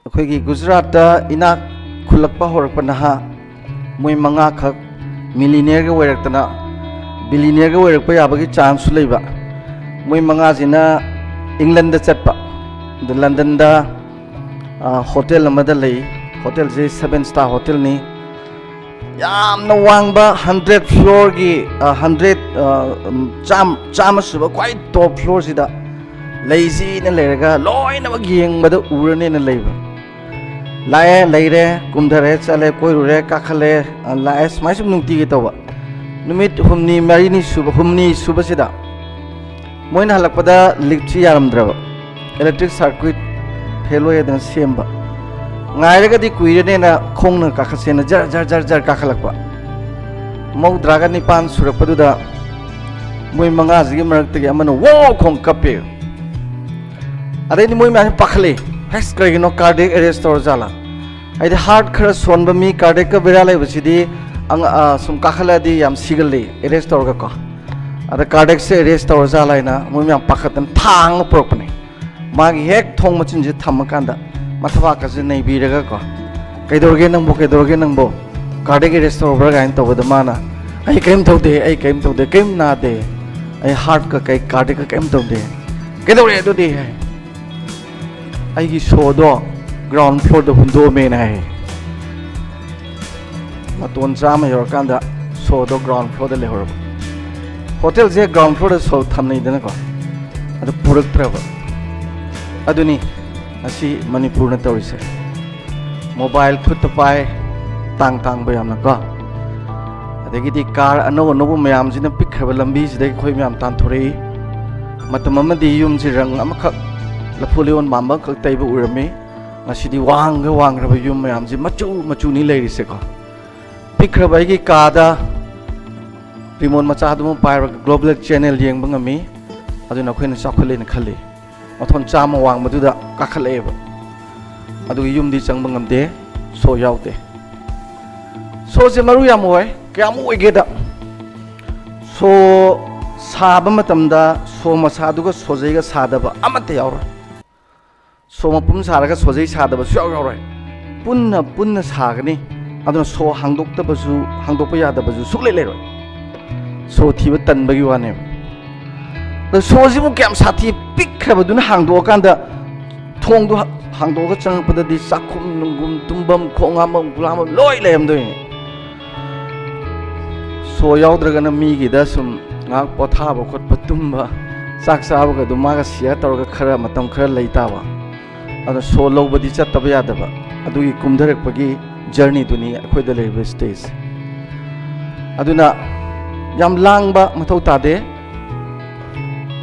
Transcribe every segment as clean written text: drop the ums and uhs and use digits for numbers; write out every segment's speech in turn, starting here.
ꯑꯩꯈꯣꯏꯒꯤ ꯒꯨꯖꯔꯥꯠꯇ ꯏꯅꯥꯛ ꯈꯨꯜꯂꯛꯄ ꯍꯧꯔꯛꯄ ꯅꯍꯥ ꯃꯣꯏ ꯃꯉꯥꯈꯛ ꯃꯤꯂꯤꯅꯤꯌꯔꯒ ꯑꯣꯏꯔꯛꯇꯅ ꯕꯤꯂꯤꯅꯤꯌꯔꯒ ꯑꯣꯏꯔꯛꯄ ꯌꯥꯕꯒꯤ ꯆꯥꯟꯁꯁꯨ ꯂꯩꯕ ꯃꯣꯏ ꯃꯉꯥꯁꯤꯅ ꯏꯪꯂꯟꯗ ꯆꯠꯄ ꯑꯗ ꯂꯟꯗꯟꯗ ꯍꯣꯇꯦꯜ ꯑꯃꯗ ꯂꯩ ꯍꯣꯇꯦꯜꯁꯦ 7 star ꯍꯣꯇꯦꯜꯅꯤ ꯌꯥꯝꯅ ꯋꯥꯡꯕ 100 floorꯒꯤ 100 ꯁꯨꯕ ꯈ꯭ꯋꯥꯏ ꯇꯣꯞ ꯐ꯭ꯂꯣꯔꯁꯤꯗ ꯂꯩꯁꯤꯅ ꯂꯩꯔꯒ ꯂꯣꯏꯅꯃꯛ ꯌꯦꯡꯕꯗ ꯎꯔꯅꯦꯅ ꯂꯩꯕ ꯂꯥꯛꯑꯦ ꯂꯩꯔꯦ ꯀꯨꯝꯊꯔꯦ ꯆꯠꯂꯦ ꯀꯣꯏꯔꯨꯔꯦ ꯀꯥꯈꯠꯂꯦ ꯂꯥꯛꯑꯦ ꯁꯨꯃꯥꯏꯅ ꯁꯨꯝ ꯅꯨꯡꯇꯤꯒꯤ ꯇꯧꯕ ꯅꯨꯃꯤꯠ ꯍꯨꯝꯅꯤ ꯁꯨꯕꯁꯤꯗ ꯃꯣꯏꯅ ꯍꯜꯂꯛꯄꯗ ꯂꯤꯛꯁꯤ ꯌꯥꯔꯝꯗ꯭ꯔꯕ ꯏꯂꯦꯛꯇ꯭ꯔꯤꯛ ꯁꯥꯔꯀ꯭ꯋꯤꯠ ꯐꯦꯜ ꯑꯣꯏꯗꯅ ꯁꯦꯝꯕ ꯉꯥꯏꯔꯒꯗꯤ ꯀꯨꯏꯔꯅꯦꯅ ꯈꯣꯡꯅ ꯀꯥꯈꯠꯁꯦꯅ ꯖꯔ ꯀꯥꯈꯠꯂꯛꯄ ꯃꯧꯗ꯭ꯔꯥꯒ 9 ꯁꯨꯔꯛꯄꯗꯨꯗ ꯃꯣꯏ ꯃꯉꯥꯁꯤꯒꯤ ꯃꯔꯛꯇꯒꯤ ꯑꯃꯅ ꯋꯣ ꯈꯣꯡ ꯀꯞꯄꯦ ꯑꯗꯩꯗꯤ ꯃꯣꯏ ꯃꯌꯥꯝꯁꯦ ꯄꯥꯈꯠꯂꯦ ꯍꯦꯁ ꯀꯔꯤꯒꯤꯅꯣ ꯀꯥꯔꯗꯤꯌꯦꯛ ꯑꯦꯔꯦꯁ ꯇꯧꯔ ꯖꯥꯠꯂꯥ ꯍꯥꯏꯗꯤ ꯍꯥꯔꯠ ꯈꯔ ꯁꯣꯟꯕ ꯃꯤ ꯀꯥꯔꯗꯤꯌꯦꯛꯀ ꯕꯦꯔꯥ ꯂꯩꯕꯁꯤꯗꯤ ꯁꯨꯝ ꯀꯥꯈꯠꯂꯛꯑꯗꯤ ꯌꯥꯝ ꯁꯤꯒꯜꯂꯤ ꯑꯦꯔꯦꯁ ꯇꯧꯔꯒꯀꯣ ꯑꯗ ꯀꯥꯔꯗꯤꯌꯦꯛꯁꯦ ꯑꯦꯔꯦꯁ ꯇꯧꯔ ꯖꯥꯠꯂꯥ ꯍꯥꯏꯅ ꯃꯣꯏ ꯃꯌꯥꯝ ꯄꯥꯈꯠꯇꯅ ꯊꯥꯡꯅ ꯄꯨꯔꯛꯄꯅꯦ ꯃꯥꯒꯤ ꯍꯦꯛ ꯊꯣꯡ ꯃꯆꯤꯟꯁꯦ ꯊꯝꯃꯀꯥꯟꯗ ꯃꯊꯕꯥꯛꯀꯁꯦ ꯅꯩꯕꯤꯔꯒꯀꯣ ꯀꯩꯗꯧꯔꯒꯦ ꯅꯪꯕꯣ ꯀꯥꯔꯗꯤꯌꯦꯛ ꯑꯦꯔꯦꯁ ꯇꯧꯔꯕ꯭ꯔꯥ ꯀꯥꯏꯅ ꯇꯧꯕꯗ ꯃꯥꯅ ꯑꯩ ꯀꯔꯤꯝ ꯇꯧꯗꯦ ꯀꯔꯤꯝ ꯅꯥꯗꯦ ꯑꯩ ꯍꯥꯔꯠꯀ ꯀꯥꯔꯗꯤꯌꯦꯛꯀ ꯀꯔꯤꯝ ꯇꯧꯗꯦ ꯀꯩꯗꯧꯔꯦ ꯑꯗꯨꯗꯤ ꯍꯥꯏ ꯑꯩꯒꯤ ꯁꯣꯗꯣ ꯒ꯭ꯔꯥꯎꯟ ꯐ꯭ꯂꯣꯔꯗ ꯍꯨꯟꯗꯣꯛꯑꯝꯃꯦꯅ ꯍꯥꯏ ꯃꯇꯣꯟ 100 ꯌꯧꯔꯀꯥꯟꯗ ꯁꯣꯗꯣ ꯒ꯭ꯔꯥꯎꯟ ꯐ꯭ꯂꯣꯔꯗ ꯂꯩꯍꯧꯔꯕ ꯍꯣꯇꯦꯜꯁꯦ ꯒ꯭ꯔꯥꯎꯟ ꯐ꯭ꯂꯣꯔꯗ ꯁꯣ ꯊꯝꯅꯩꯗꯅꯀꯣ ꯑꯗꯨ ꯄꯨꯔꯛꯇ꯭ꯔꯕ ꯑꯗꯨꯅꯤ ꯉꯁꯤ ꯃꯅꯤꯄꯨꯔꯅ ꯇꯧꯔꯤꯁꯦ ꯃꯣꯕꯥꯏꯜ ꯈꯨꯠꯇ ꯄꯥꯏ ꯇꯥꯡꯕ ꯌꯥꯝꯅꯀꯣ ꯑꯗꯒꯤꯗꯤ ꯀꯥꯔ ꯑꯅꯧꯕ ꯃꯌꯥꯝꯁꯤꯅ ꯄꯤꯛꯈ꯭ꯔꯕ ꯂꯝꯕꯤꯁꯤꯗ ꯑꯩꯈꯣꯏ ꯃꯌꯥꯝ ꯇꯥꯟꯊꯣꯔꯛꯏ ꯃꯇꯝ ꯑꯃꯗꯤ ꯌꯨꯝꯁꯤ ꯔꯪ ꯑꯃꯈꯛ ꯂꯐꯨ ꯂꯩꯌꯣꯟ ꯃꯥꯟꯕ ꯈꯛ ꯇꯩꯕ ꯎꯔꯝꯃꯤ ꯉꯁꯤꯗꯤ ꯋꯥꯡꯈ꯭ꯔꯕ ꯌꯨꯝ ꯃꯌꯥꯝꯁꯤ ꯃꯆꯨꯅꯤ ꯂꯩꯔꯤꯁꯦꯀꯣ ꯄꯤꯛꯈ꯭ꯔꯕ ꯑꯩꯒꯤ ꯀꯥꯗ ꯔꯤꯃꯣꯠ ꯃꯆꯥꯗꯨꯃ ꯄꯥꯏꯔꯒ ꯒ꯭ꯂꯣꯕal ꯆꯦꯅꯦꯜ ꯌꯦꯡꯕ ꯉꯝꯃꯤ ꯑꯗꯨꯅ ꯑꯩꯈꯣꯏꯅ ꯆꯥꯎꯈꯠꯂꯦꯅ ꯈꯜꯂꯤ ꯃꯊꯣꯟ 100 ꯋꯥꯡꯕꯗꯨꯗ ꯀꯥꯈꯠꯂꯛꯑꯦꯕ ꯑꯗꯨꯒ ꯌꯨꯝꯗꯤ ꯆꯪꯕ ꯉꯝꯗꯦ ꯁꯣ ꯌꯥꯎꯗꯦ ꯁꯣꯁꯦ ꯃꯔꯨ ꯌꯥꯝ ꯑꯣꯏ ꯀꯌꯥꯃꯨꯛ ꯑꯣꯏꯒꯦꯗ ꯁꯣ ꯁꯥꯕ ꯃꯇꯝꯗ ꯁꯣ ꯃꯁꯥꯗꯨꯒ ꯁꯣꯖꯩꯒ ꯁꯥꯗꯕ ꯑꯃꯠꯇ ꯌꯥꯎꯔꯣꯏ ꯁꯣ ꯃꯄꯨꯝ ꯁꯥꯔꯒ ꯁꯣꯖꯩ ꯁꯥꯗꯕ ꯁꯨꯡꯌꯥꯎ ꯌꯥꯎꯔꯣꯏ ꯄꯨꯟꯅ ꯁꯥꯒꯅꯤ ꯑꯗꯨꯅ ꯁꯣ ꯍꯥꯡꯗꯣꯛꯄ ꯌꯥꯗꯕꯁꯨ ꯁꯨꯛꯂꯩ ꯂꯩꯔꯣꯏ ꯁꯣ ꯊꯤꯕ ꯇꯟꯕꯒꯤ ꯋꯥꯅꯦꯕ ꯑꯗꯣ ꯁꯣꯁꯤꯕꯨ ꯀꯌꯥꯝ ꯁꯥꯊꯤ ꯄꯤꯛꯈ꯭ꯔꯕꯗꯨꯅ ꯍꯥꯡꯗꯣꯛꯑꯀꯥꯟꯗ ꯊꯣꯡꯗꯣ ꯍꯥꯡꯗꯣꯛꯑꯒ ꯆꯪꯉꯛꯄꯗꯗꯤ ꯆꯥꯛꯈꯨꯝ ꯅꯨꯡꯒꯨꯝ ꯇꯨꯝꯐꯝ ꯈꯣꯡ ꯍꯥꯝꯐꯝ ꯈꯨꯂꯥꯝꯐꯝ ꯂꯣꯏ ꯂꯩꯔꯝꯗꯣꯏꯅꯤ ꯁꯣ ꯌꯥꯎꯗ꯭ꯔꯒꯅ ꯃꯤꯒꯤꯗ ꯁꯨꯝ ꯉꯥꯏꯍꯥꯛ ꯄꯣꯊꯥꯕ ꯈꯣꯠꯄ ꯇꯨꯝꯕ ꯆꯥꯛ ꯆꯥꯕꯒ ꯑꯗꯨꯝ ꯃꯥꯒ ꯁꯤꯌꯔ ꯇꯧꯔꯒ ꯃꯇꯝ ꯈꯔ ꯂꯩ ꯇꯥꯕ ꯑꯗꯣ ꯁꯣ ꯂꯧꯕꯗꯤ ꯆꯠꯇꯕ ꯌꯥꯗꯕ ꯑꯗꯨꯒꯤ ꯀꯨꯝꯊꯔꯛꯄꯒꯤ ꯖꯔꯅꯤꯗꯨꯅꯤ ꯑꯩꯈꯣꯏꯗ ꯂꯩꯔꯤꯕ ꯁ꯭ꯇꯦꯖ ꯑꯗꯨꯅ ꯌꯥꯝ ꯂꯥꯡꯕ ꯃꯊꯧ ꯇꯥꯗꯦ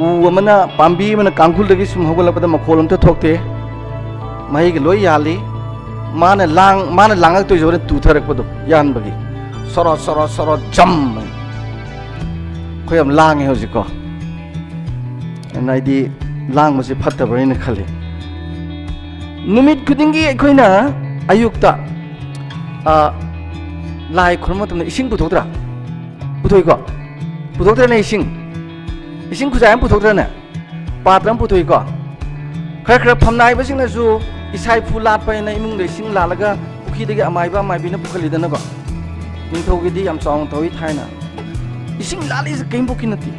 ꯎ ꯑꯃꯅ ꯄꯥꯝꯕꯤ ꯑꯃꯅ ꯀꯥꯡꯈꯨꯜꯗꯒꯤ ꯁꯨꯝ ꯍꯧꯒꯠꯂꯛꯄꯗ ꯃꯈꯣꯜ ꯑꯝꯇ ꯊꯣꯛꯇꯦ ꯃꯍꯩꯒ ꯂꯣꯏ ꯌꯥꯜꯂꯤ ꯃꯥꯅ ꯂꯥꯡꯉꯛꯇꯣꯏꯁꯦ ꯍꯣꯔꯦꯟ ꯇꯨꯊꯔꯛꯄꯗꯣ ꯌꯥꯟꯕꯒꯤ ꯁꯣꯔꯣ ꯖꯝ ꯑꯩꯈꯣꯏ ꯌꯥꯝ ꯂꯥꯡꯉꯦ ꯍꯧꯖꯤꯛꯀꯣ ꯑꯗꯨꯅ ꯑꯩꯗꯤ ꯂꯥꯡꯕꯁꯦ ꯐꯠꯇꯕ꯭ꯔꯥꯅ ꯈꯜꯂꯤ ꯅꯨꯃꯤꯠ ꯈꯨꯗꯤꯡꯒꯤ ꯑꯩꯈꯣꯏꯅ ꯑꯌꯨꯛꯇ ꯂꯥꯏ ꯈꯨꯔꯨꯝꯕ ꯃꯇꯝꯗ ꯏꯁꯤꯡ ꯄꯨꯊꯣꯛꯇ꯭ꯔꯥ ꯄꯨꯊꯣꯛꯏꯀꯣ ꯄꯨꯊꯣꯛꯇ꯭ꯔꯅꯦ ꯏꯁꯤꯡ ꯈꯨꯖꯥꯏ ꯑꯃ ꯄꯨꯊꯣꯛꯇ꯭ꯔꯅꯦ ꯄꯥꯇ꯭ꯔ ꯑꯃ ꯄꯨꯊꯣꯛꯏꯀꯣ ꯈꯔ ꯐꯝꯅꯥꯏꯕꯁꯤꯡꯅꯁꯨ ꯏꯁꯥ ꯏꯐꯨ ꯂꯥꯠꯄ ꯍꯥꯏꯅ ꯏꯃꯨꯡꯗ ꯏꯁꯤꯡ ꯂꯥꯠꯂꯒ ꯄꯨꯈ꯭ꯔꯤꯗꯒꯤ ꯑꯃꯥꯏꯕꯤꯅ ꯄꯨꯈꯠꯂꯤꯗꯅꯀꯣ ꯅꯤꯡꯊꯧꯒꯤꯗꯤ ꯌꯥꯝ ꯆꯥꯎꯅ ꯇꯧꯏ ꯊꯥꯏꯅ ꯏꯁꯤꯡ ꯂꯥꯠꯂꯤꯁꯦ ꯀꯔꯤꯝꯐꯥꯎꯀꯤ ꯅꯠꯇꯦ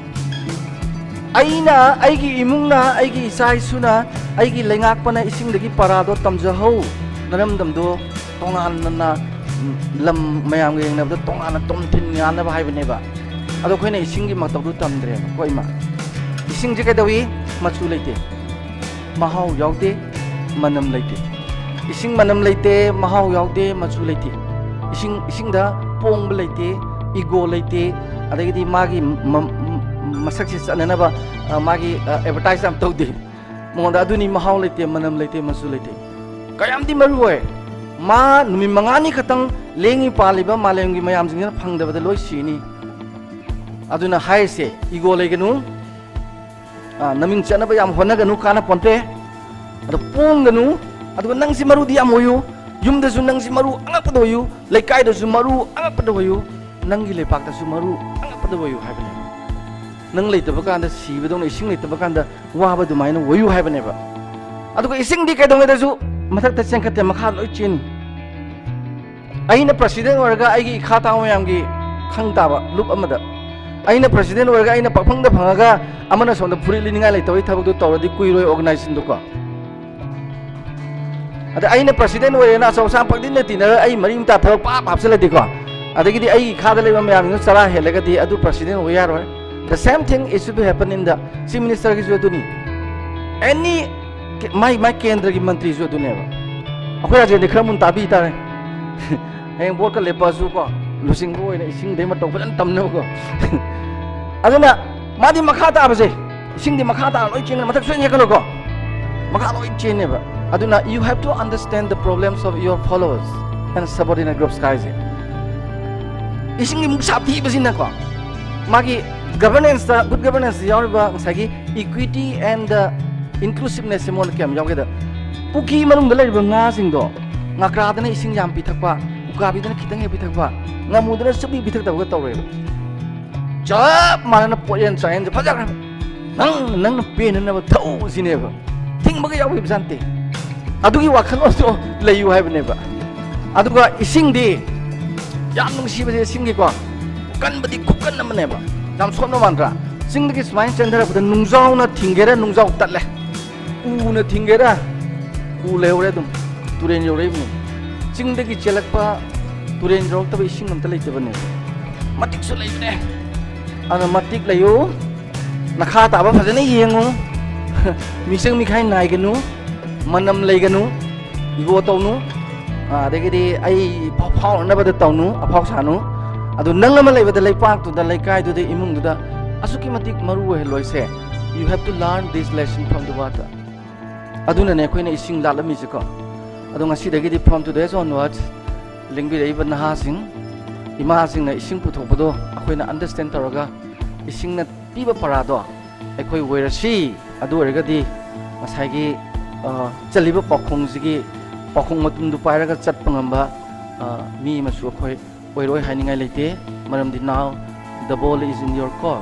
ꯑꯩꯒꯤ ꯏꯃꯨꯡꯅ ꯑꯩꯒꯤ ꯏꯆꯥ ꯏꯁꯨꯅ ꯑꯩꯒꯤ ꯂꯩꯉꯥꯛꯄꯅ ꯏꯁꯤꯡꯗꯒꯤ ꯄꯔꯥꯗꯣ ꯇꯝꯖꯍꯧ ꯅꯔꯝꯗꯝꯗꯣ ꯇꯣꯉꯥꯟꯅ ꯂꯝ ꯃꯌꯥꯝꯒ ꯌꯦꯡꯅꯕꯗ ꯇꯣꯉꯥꯟꯅ ꯇꯣꯝꯊꯤꯟ ꯉꯥꯟꯅꯕ ꯍꯥꯏꯕꯅꯦꯕ ꯑꯗꯣ ꯑꯩꯈꯣꯏꯅ ꯏꯁꯤꯡꯒꯤ ꯃꯇꯧꯗꯨ ꯇꯝꯗ꯭ꯔꯦꯕ ꯀꯣ ꯏꯃꯥ ꯏꯁꯤꯡꯁꯦ ꯀꯩꯗꯧꯏ ꯃꯆꯨ ꯂꯩꯇꯦ ꯃꯍꯥꯎ ꯌꯥꯎꯗꯦ ꯃꯅꯝ ꯂꯩꯇꯦ ꯏꯁꯤꯡ ꯃꯅꯝ ꯂꯩꯇꯦ ꯃꯍꯥꯎ ꯌꯥꯎꯗꯦ ꯃꯆꯨ ꯂꯩꯇꯦ ꯏꯁꯤꯡꯗ ꯄꯣꯡꯕ ꯂꯩꯇꯦ ꯏꯒꯣ ꯂꯩꯇꯦ ꯑꯗꯒꯤꯗꯤ ꯃꯥꯒꯤ ꯃꯁꯛꯁꯤ ꯆꯠꯅꯅꯕ ꯃꯥꯒꯤ ꯑꯦꯗꯚꯔꯇꯥꯏꯖ ꯌꯥꯝ ꯇꯧꯗꯦ ꯃꯉꯣꯟꯗ ꯑꯗꯨꯅꯤ ꯃꯍꯥꯎ ꯂꯩꯇꯦ ꯃꯅꯝ ꯂꯩꯇꯦ ꯃꯆꯨ ꯂꯩꯇꯦ ꯀꯌꯥꯝꯗꯤ ꯃꯔꯨ ꯑꯣꯏ ꯃꯥ ꯅꯨꯃꯤꯠ 5ꯅꯤ ꯈꯛꯇꯪ ꯂꯦꯡꯉꯤ ꯄꯥꯜꯂꯤꯕ ꯃꯥꯂꯦꯝꯒꯤ ꯃꯌꯥꯝꯁꯤꯡꯁꯤꯅ ꯐꯪꯗꯕꯗ ꯂꯣꯏ ꯁꯤꯅꯤ ꯑꯗꯨꯅ ꯍꯥꯏꯔꯤꯁꯦ ꯏꯒꯣ ꯂꯩꯒꯅꯨ ꯅꯃꯤꯡ ꯆꯠꯅꯕ ꯌꯥꯝ ꯍꯣꯠꯅꯒꯅꯨ ꯀꯥꯟꯅ ꯄꯣꯟꯇꯦ ꯑꯗꯣ ꯄꯣꯡꯒꯅꯨ ꯑꯗꯨꯒ ꯅꯪꯁꯤ ꯃꯔꯨꯗꯤ ꯌꯥꯝ ꯑꯣꯏꯌꯨ ꯌꯨꯝꯗꯁꯨ ꯅꯪꯁꯤ ꯃꯔꯨ ꯑꯉꯛꯄꯗ ꯑꯣꯏꯌꯨ ꯂꯩꯀꯥꯏꯗꯁꯨ ꯃꯔꯨ ꯑꯉꯛꯄꯗ ꯑꯣꯏꯌු ꯅꯪꯒꯤ ꯂꯩꯄꯥꯛꯇꯁꯨ ꯃꯔꯨ ꯑꯉꯛꯄꯗ ꯑꯣꯏꯌꯨ ꯍꯥꯏꯕꯅꯦꯕ ꯅꯪ ꯂꯩꯇꯕ ꯀꯥꯟꯗ ꯁꯤꯕꯗꯧꯅ ꯏꯁꯤꯡ ꯂꯩꯇꯕ ꯀꯥꯟꯗ ꯋꯥꯕ ꯑꯗꯨꯃꯥꯏꯅ ꯑꯣꯏꯌꯨ ꯍꯥꯏꯕꯅꯦꯕ ꯑꯗꯨꯒ ꯏꯁꯤꯡꯗꯤ ꯀꯩꯗꯧꯉꯩꯗꯁꯨ mathakta chengkhatte makha loi chin aina president orga aigi khata mayamgi khangtaba loop amada aina president orga aina paphangda phangaga amana somda puri lininga leitoi thabuk du tawradi kuiroi organization du ko ada aina president orena so sam pakdin na tinara ai marim ta thabak pa hapsala di ko adagidi ai khada leba mayam nu sara helaga di adu president oyaro the same thing is to happen in the chief minister ki joduni any my kendra ki mantri joduni ba akhoi aje de khramun tabi tare heng bot ka lepa su ko lusing ko ina ising de ma to ban tamno ko aduna madi makha ta ba je ising di makha ta loi chin mathak suen ye ko makha loi chin ne ba aduna you have to understand the problems of your followers and subordinate groups guys ising ni muksa thi ba sin na ko magi governance good governance yaw ba sagi equity and inclusiveness mon kem yaw ge da puki manung da lai ba nga sing do nga kra da na ising yam pi thak ba uka bi da khitang e pi thak ba nga mu da sabi pi thak da ga taw re chap mana na poyen chain ja phajak nang pe na ba thau sine ba thing ba ga yaw bi sante adugi wakhal so layu hai bane ba aduga ising di yam nung si ba je sing gi ko kan ba di kukan na mane ba jam son no man ra sing di smile chandra ba nungjaw na thingera nungjaw tat le u na thingera u lew re dum turen yo re bu sing di chelak pa turen rok ta ba ising nam ta le te bane matik so lai bane ana matik layu nakha ta ba phajana yengu misang mi khai nai ganu manam lei ganu igo tawnu adagidi ai phau na ba da tawnu aphau sanu adu nang ama lei ba da lei pak tu da lei kai tu da imung du da asuki matik maru he loi se you have to learn this lesson from the water aduna ne khoina ising lalami se ko adu ngasi dagidi from today's onwards lingbi rei ba na sing ima sing na ising puthok bodo akhoina understand taraga ising na piba parado akhoi werasi adu ergadi masagi chaliba pakhong sigi pakhong matum du pairaga chatpa ngamba mi masu akhoi oiroi haningai leite maramdi now the ball is in your court